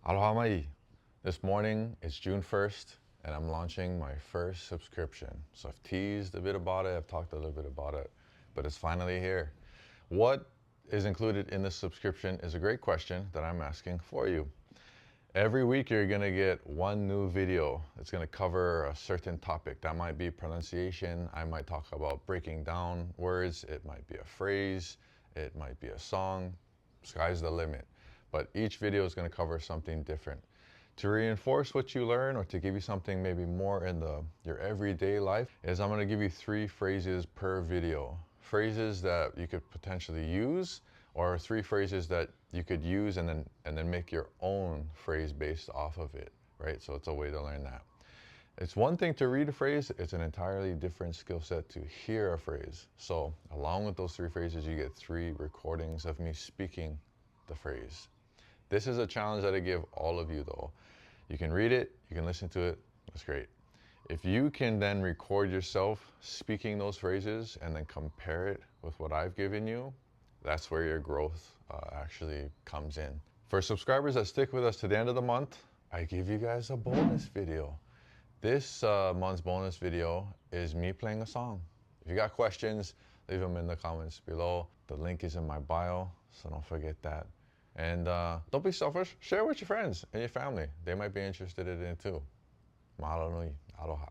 Aloha mai. This morning is June 1st and I'm launching my first subscription. So I've teased a bit about it, I've talked a little bit about it, but it's finally here. What is included in this subscription is a great question that I'm asking for you. Every week you're gonna get one new video. It's gonna cover a certain topic. That might be pronunciation. I might talk about breaking down words. It might be a phrase. It might be a song. Sky's the limit. But each video is gonna cover something different. To reinforce what you learn or to give you something maybe more in your everyday life is I'm gonna give you 3 phrases per video. Phrases that you could potentially use, or 3 phrases that you could use and then make your own phrase based off of it, right? So it's a way to learn that. It's one thing to read a phrase, it's an entirely different skill set to hear a phrase. So along with those 3 phrases, you get 3 recordings of me speaking the phrase. This is a challenge that I give all of you though. You can read it, you can listen to it, that's great. If you can then record yourself speaking those phrases and then compare it with what I've given you, that's where your growth actually comes in. For subscribers that stick with us to the end of the month, I give you guys a bonus video. This month's bonus video is me playing a song. If you got questions, leave them in the comments below. The link is in my bio, so don't forget that. And don't be selfish, share with your friends and your family. They might be interested in it too. Mahalo nui, aloha.